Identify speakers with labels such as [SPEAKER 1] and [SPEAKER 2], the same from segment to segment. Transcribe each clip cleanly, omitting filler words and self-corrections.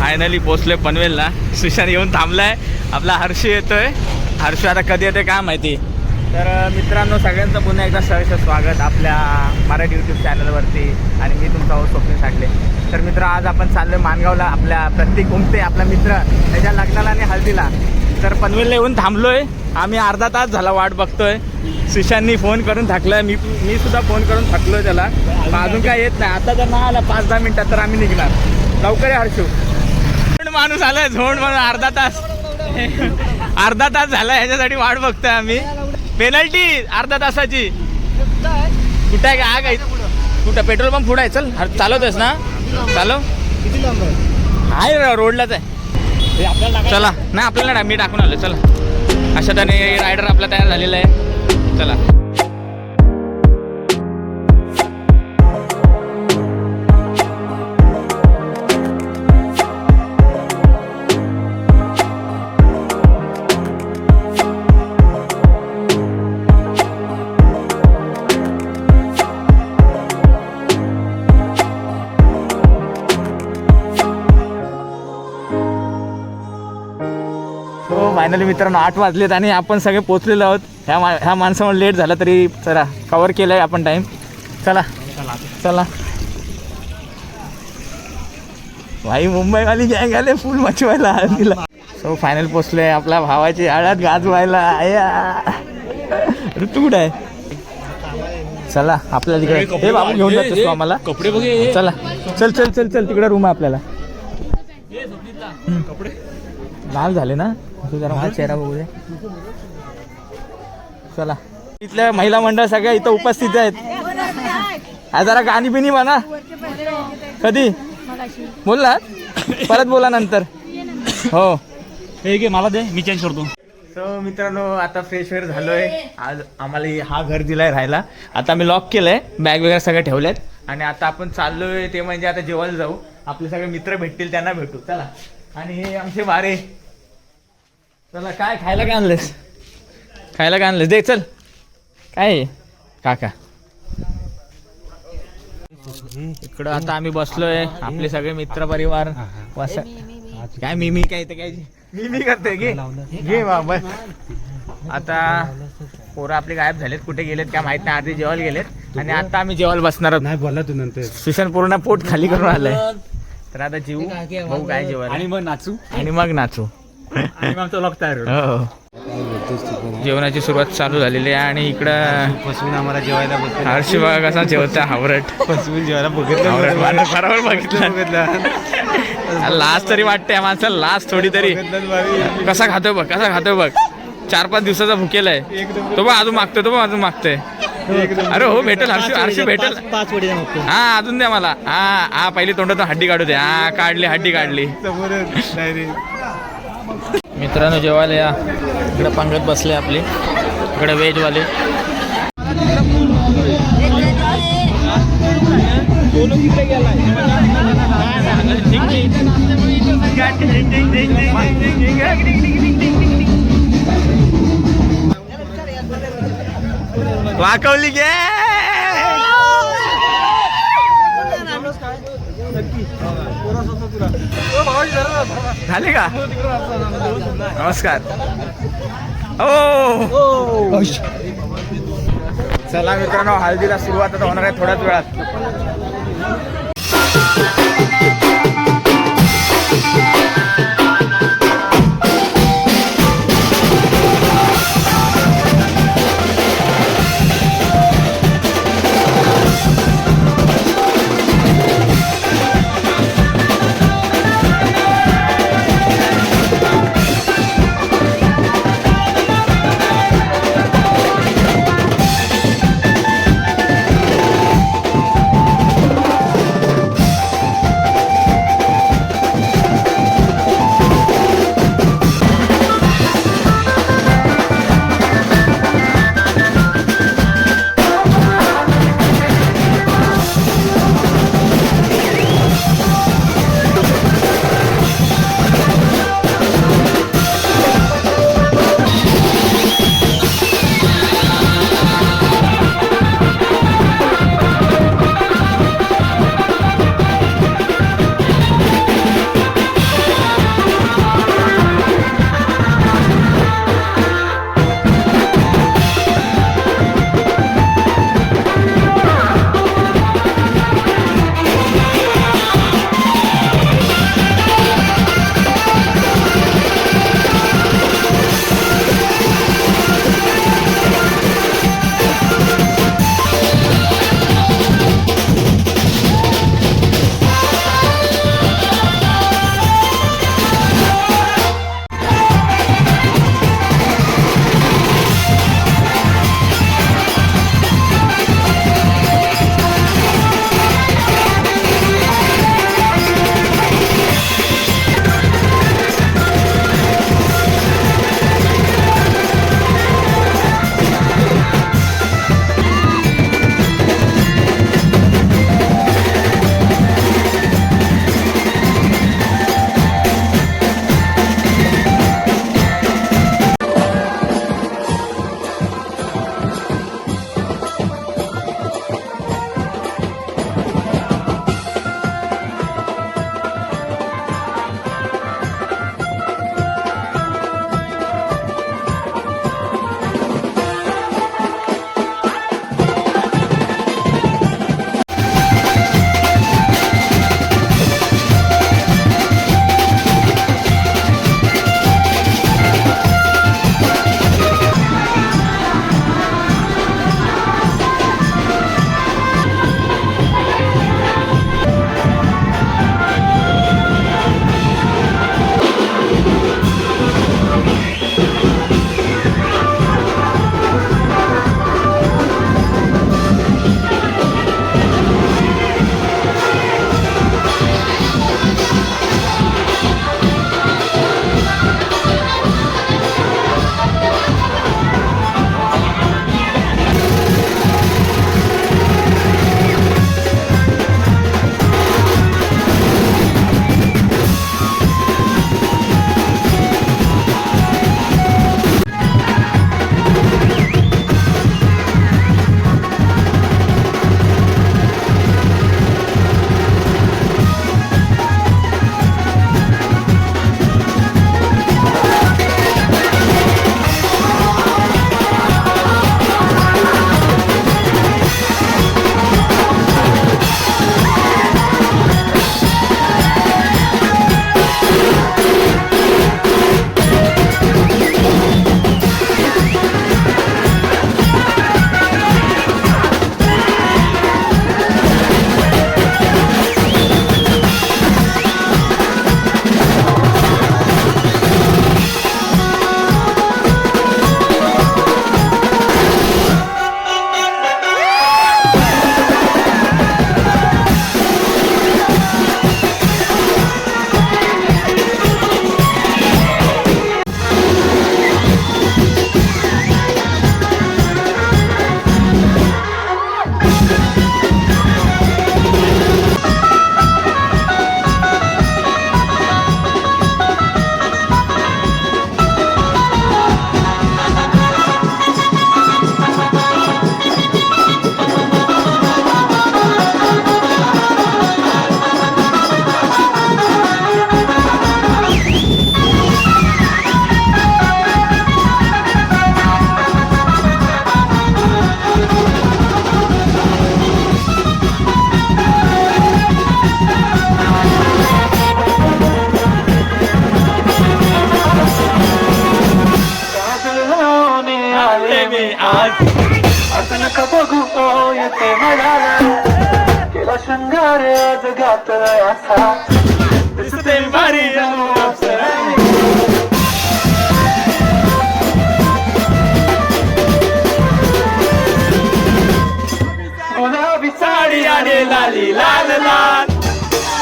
[SPEAKER 1] Finally पोचलोय पनवेलला. सुशांत येऊन थांबलाय. आपला हर्ष येतोय. हर्ष आता कधी येते काय माहिती. तर मित्रांनो, सगळ्यांचं पुन्हा एकदा सहर्ष स्वागत आपल्या मराठी यूट्यूब चॅनलवरती. आणि मी तुमचा हो स्वप्नील साठले. तर मित्र, आज आपण चाललो माणगावला. आपल्या प्रतीक उमटे आपला मित्र त्याच्या लग्नाला आणि हळदीला. तर पनवेलला येऊन थांबलोय आम्ही. अर्धा तास झाला वाट बघतोय. सुशांतनी फोन करून थकलोय. मी सुद्धा फोन करून थकलोय त्याला. अजून काय येत नाही. आता जर नाही आला 5-10 मिनिटात तर आम्ही निघणार. लवकर हर्षू. माणूस आलाय झोंड म्हणून. अर्धा तास झाला ह्याच्यासाठी वाट बघतोय आम्ही. पेनल्टी अर्धा तासाची. कुठं आहे का? काय कुठं? पेट्रोल पंप पुढं आहे. चल चालवतोस ना? चालव. आहे रोडलाच आहे. चला. नाही आपल्याला मी टाकून आलो. चला. अशा त्याने रायडर आपला तयार झालेला आहे. चला. फायनली मित्रांनो 8 वाजलेत आणि आपण सगळे पोचलेलो आहोत. ह्या माणसामुळे लेट झाला तरी चला कवर केलं आहे आपण टाईम. चला चला. भाई मुंबईवाली गँग आले फुल मचवायला हळदीला. सो फायनल पोचले आपल्या भावाची हळद गाजवायला. ऋतू कुठं आहे? चला आपल्याला तिकडे. हे बाबू घेऊन जातोस तू आम्हाला कपडे बघे. चला चल चल चल चल. तिकडे रूम आहे आपल्याला. कपडे लाल झाले ना. तू जरा माझा चेहरा बघू दे. चला. इथल्या महिला मंडळ सगळ्या इथं उपस्थित आहेत. जरा गाणी बिनी म्हणा. कधी बोलला? परत बोला नंतर. हो हे घे मला दे, मी चेंज करतो. सो मित्रांनो, आता फ्रेश वेअर झालोय. आज आम्हाला हा घर दिलाय राहायला. आता आम्ही लॉक केलंय. बॅग वगैरे सगळे ठेवलेत. आणि आता आपण चाललोय ते म्हणजे आता जेवायला जाऊ. आपले सगळे मित्र भेटतील त्यांना भेटू. चला. आणि हे आमचे वारे. चला. काय खायला काय आणलेस? खायला काय आणलेस? दे चल. काय काका इकडं आता आम्ही बसलोय. आपले सगळे मित्र परिवार. काय मी काय ते काय मी करते. घे बाबा. आता पोरं आपले गायब झालेत. कुठे गेलेत काय माहित नाही. आधी जेवायला गेलेत आणि आता आम्ही जेवायला बसणार आहोत.
[SPEAKER 2] नाही बोला तू नंतर.
[SPEAKER 1] सुशांत पूर्ण पोट खाली करून आलंय. तर आता जेवू भाऊ काय जेवायला
[SPEAKER 2] आणि मग नाचू.
[SPEAKER 1] आणि मग तो तयार. हो. जेवणाची सुरुवात चालू झालेली आहे. आणि इकडं
[SPEAKER 2] फसवून आम्हाला जेवायला बघतो.
[SPEAKER 1] हर्षी बघा कसा जेवता. हावरट
[SPEAKER 2] फसवून जेवायला बघितलं.
[SPEAKER 1] बरोबर बघितलं. लास्ट तरी वाटते माणसाला. लास्ट थोडी तरी. कसा खातोय बघ. 4-5 दिवसाचा भुकेला आहे तो. बघ अजून मागतोय. अरे हो भेटेल. हर्षी भेटेल.
[SPEAKER 2] 5 वडी मागतो.
[SPEAKER 1] हा अजून द्या मला. हा पहिली तोंडातून हड्डी काढू दे. हड्डी काढली. मित्रांनो जेवायला या. इकडे पंगत बसले आपली. इकडे व्हेजवाले. वाकवली गे. झाले का? नमस्कार. हो चला मित्रांनो, हळदीला सुरुवात आता होणार आहे थोड्याच वेळात.
[SPEAKER 3] येते म्हणाला केला शृंगार आज घातलाय असा
[SPEAKER 1] दिसते भारी
[SPEAKER 3] गुलाबी
[SPEAKER 1] साडी आणि लाली लाल लाल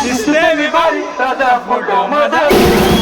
[SPEAKER 1] दिसते मी भारी
[SPEAKER 3] ताजा फोटो मध्ये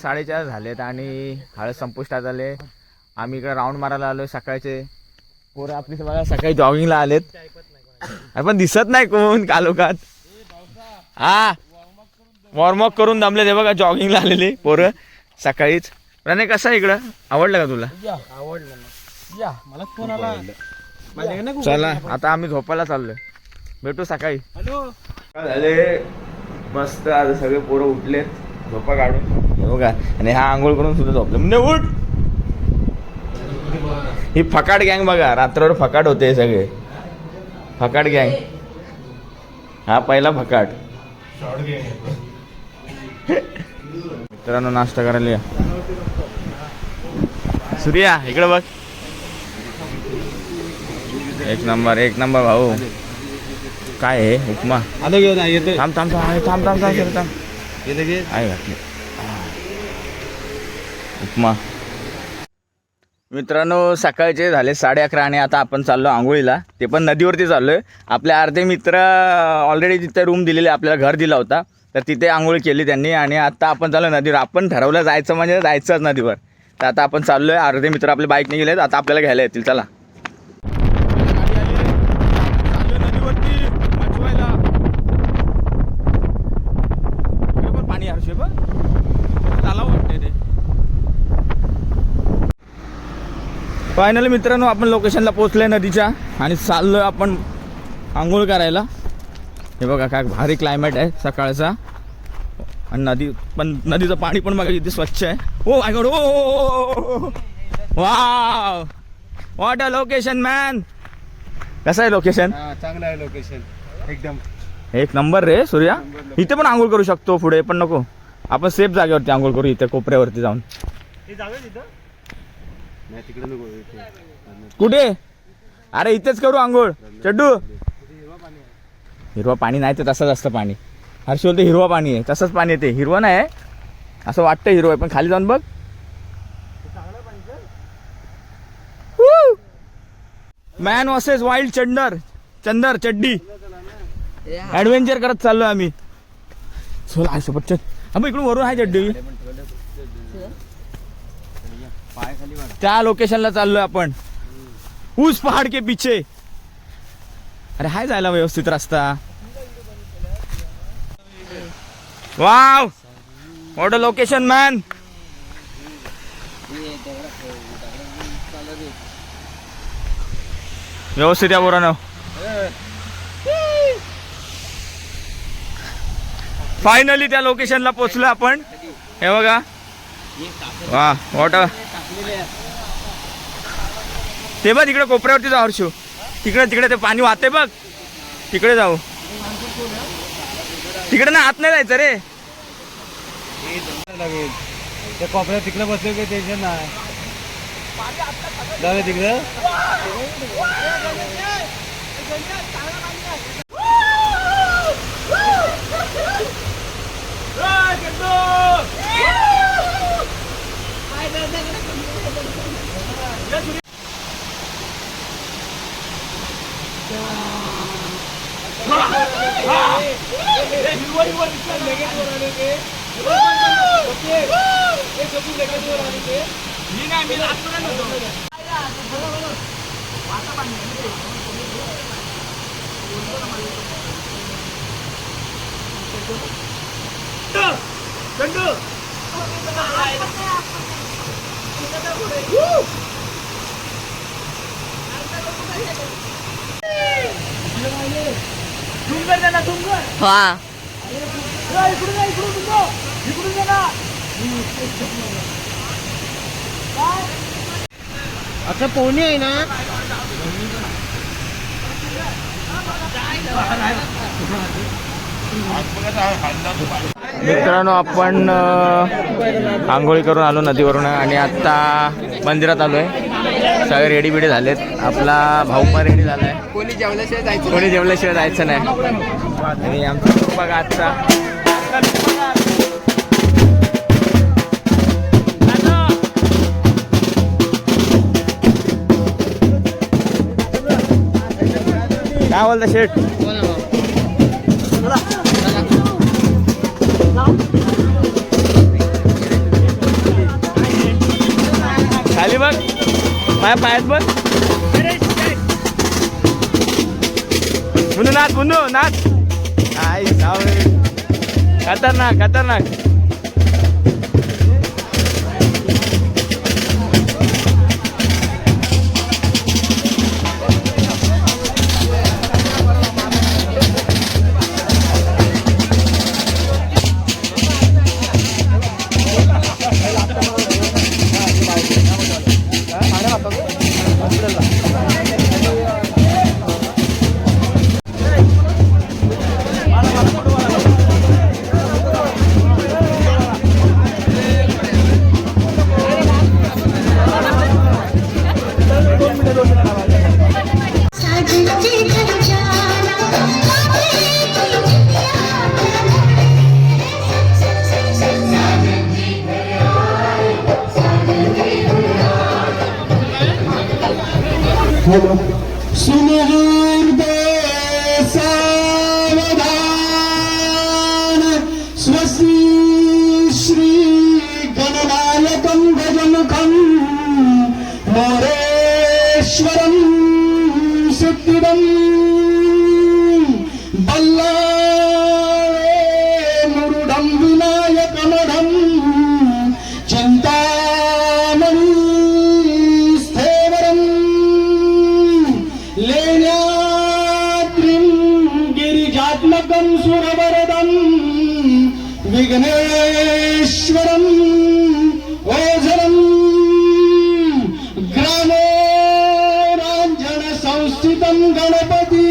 [SPEAKER 1] 4:30 झालेत आणि हळद संपुष्टात आले. आम्ही इकडे राऊंड मारायला आलोय. सकाळचे पोरं आपली बघा सकाळी जॉगिंगला आलेत. अरे पण दिसत नाही कोण कालोखात. हा वॉर्मअप करून दमले ते बघा जॉगिंगला आलेले पोरं सकाळीच. प्रणय कसं आहे इकडं, आवडलं का तुला?
[SPEAKER 2] मला फोन आला.
[SPEAKER 1] चला आता आम्ही झोपायला चाललोय. भेटू सकाळी. झाले मस्त. आज सगळे पोरं उठलेत झोपा काढून हे बघा. आणि हा आंघोळ करून सुद्धा झोपले. म्हणजे उठ. ही फकाट गँग बघा. रात्रभर फकाट होते सगळे. फकाट गँग. हा पहिला फकाट. मित्रांनो नाश्ता करायला या. सूर्या इकडे बघ. एक नंबर भाऊ. काय आहे उपमा.
[SPEAKER 2] आलो घेऊन येतो.
[SPEAKER 1] थांब थांब थांब थांब थांब थांब थांब. आहे घातली उपमा. मित्रांनो सकाळचे झाले 11:30 आणि आता आपण चाललो आंघोळीला. ते पण नदीवरती चाललोय. आपले अर्धे मित्र ऑलरेडी तिथे रूम दिलेली, आपल्याला घर दिला होता, तर तिथे आंघोळ केली त्यांनी. आणि आता आपण चाललो नदीवर. आपण ठरवलं जायचं म्हणजे जायचंच नदीवर. तर आता आपण चाललोय. अर्धे मित्र आपले बाईकने गेलेत. आता आपल्याला घ्यायला येतील. चला फायनली मित्रांनो आपण लोकेशनला पोहोचलोय नदीच्या आणि चाललोय आपण आंघोळ करायला. हे बघा काय भारी क्लायमेट आहे सकाळचा. आणि नदी पण, नदीचं पाणी पण बघा किती स्वच्छ आहे. Oh my god. Oh wow what a location man. कसं आहे लोकेशन?
[SPEAKER 2] चांगलं आहे लोकेशन एकदम
[SPEAKER 1] एक नंबर रे सूर्या. इथे पण आंघोळ करू शकतो. पुढे पण नको, आपण सेफ जागेवरती आंघोळ करू. इथे कोपऱ्यावरती जाऊन.
[SPEAKER 2] नाही तिकडे नको.
[SPEAKER 1] कुठे? अरे इथेच करू आंघोळ. चड्डू हिरवा पाणी नाही, ते तसंच असतं पाणी. हर्ष बोलते हिरवा पाणी आहे. तसंच पाणी येते. हिरवं नाही असं वाटतं हिरवं आहे, पण खाली जाऊन बघ. मॅन वर्सेस वाईल्ड चंदर चड्डी ऍडव्हेंचर करत चाललोय आम्ही. चल आहे सोबत. चल आम्ही इकडून वरून आहे चड्डी. त्या लोकेशनला चाललोय आपण. उस पहाड के पीछे. अरे हाय जायला व्यवस्थित रस्ता. Wow what a location man. व्यवस्थित या पोरांनो. फायनली त्या लोकेशनला पोहोचलो आपण. हे बघा. वा व्हॉट अ. ते बघ तिकडे कोपऱ्यावरती जाऊ हर्षू. तिकडे ते पाणी वाहते बघ. तिकडे जाऊ. तिकडे ना आत नाही जायचं रे.
[SPEAKER 2] लागेल त्या कोपऱ्यात तिकडे बसले काही टेन्शन नाही. जाऊया तिकडे.
[SPEAKER 4] हाँ अच्छा पोहणी आहे ना.
[SPEAKER 1] मित्रांनो आपण आंघोळी करून आलो नदीवरून आणि आता मंदिरात आलोय. सगळे रेडी बिडी झालेत. आपला भाऊ पण रेडी झालाय. कोणी जेवल्याशिवाय जायचं नाही. आणि आमचा बघा आजचा काय बोलता शेठ. खाली बघ माझ्या पायात बघ मुन्नू नाच मुन्नू नाच आई खतरनाक खतरनाक
[SPEAKER 5] सावधान स्वस्ति श्री गणनायकं गजमुखं मोरेश्वरं सिद्धिदं बल्लाळे मुरुडं विनायकमढं चिन्तामणि स्थेवरं लेण्याद्रिं गिरिजात्मकं सुरवरदं विघ्नेश्वरं ओझरं ग्रामोराञ्जन संस्थितं गणपति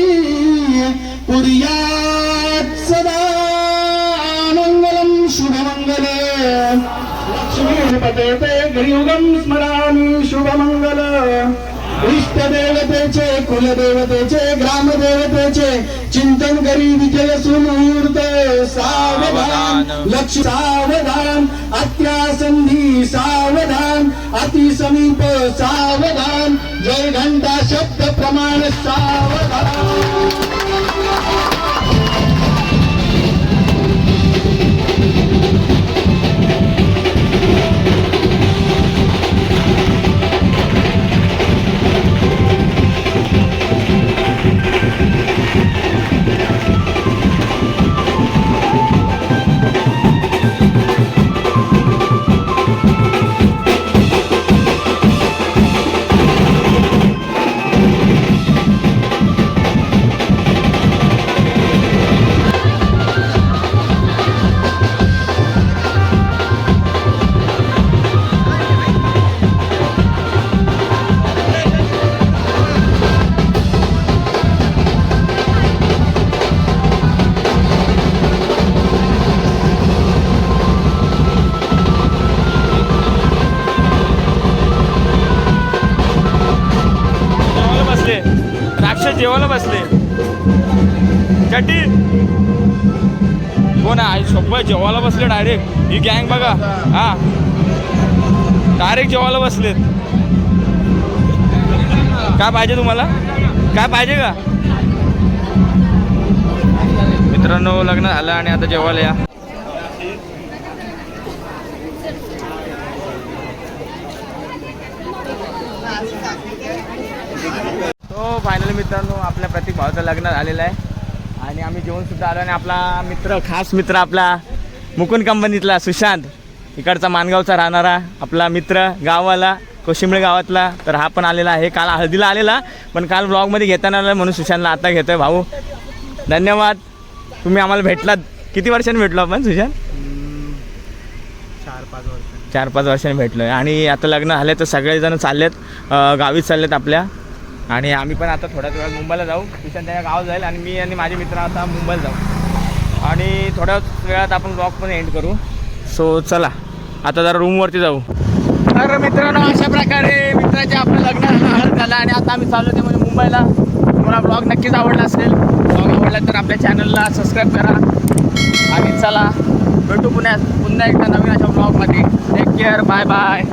[SPEAKER 5] कुर्यात् सदा मङ्गलं शुभमङ्गले लक्ष्मीपते ते गृयुगं स्मरामि शुभमङ्गल इष्टदेवतेचे कुलदेवतेचे ग्रामदेवतेचे चिंतन करी विजय सुमुहूर्त सावधान लक्ष सावधान अत्यासंधी सावधान अतिसमीप सावधान जय घंटा शब्द प्रमाण सावधान
[SPEAKER 1] जेवायला बसले चटी कोण आहे सोबत जेवायला बसले डायरेक्ट ही गँग बघा हा डायरेक्ट जेवायला बसलेत काय पाहिजे तुम्हाला काय पाहिजे का मित्रांनो लग्न झालं आणि आता जेवायला या फायनली मित्रांनो आपल्या प्रतीक भावाचं लग्न झालेलं आहे आणि आम्ही जेवण सुद्धा आलो आणि आपला मित्र खास मित्र आपला मुकुंद कंपनीतला सुशांत इकडचा मानगावचा राहणारा आपला मित्र गावाला कोशिंबळे गावातला तर हा पण आलेला आहे काल हळदीला आलेला पण काल ब्लॉगमध्ये घेताना आला म्हणून सुशांतला आता घेतो आहे भाऊ धन्यवाद तुम्ही आम्हाला भेटलात किती वर्षांनी भेटलो आपण सुशांत 4-5 वर्षांनी भेटलो आहे आणि आता लग्न झाले तर सगळेजण चाललेत गावीच चाललेत आपल्या आणि आम्ही पण आता थोड्याच वेळात मुंबईला जाऊ सुशांत त्याच्या गावात जाईल आणि मी आणि माझे मित्र आता मुंबईला जाऊ आणि थोड्याच वेळात आपण ब्लॉग पण एंड करू सो चला आता जरा रूमवरती जाऊ तर मित्रांनो अशा प्रकारे मित्राचे आपलं लग्न झालं आणि आता आम्ही चाललो ते म्हणजे मुंबईला तुम्हाला ब्लॉग नक्कीच आवडला असेल ब्लॉग आवडला तर आपल्या चॅनलला सबस्क्राईब करा आणि चला भेटू पुन्हा एकदा नवीन अशा ब्लॉगमध्ये टेक केअर बाय बाय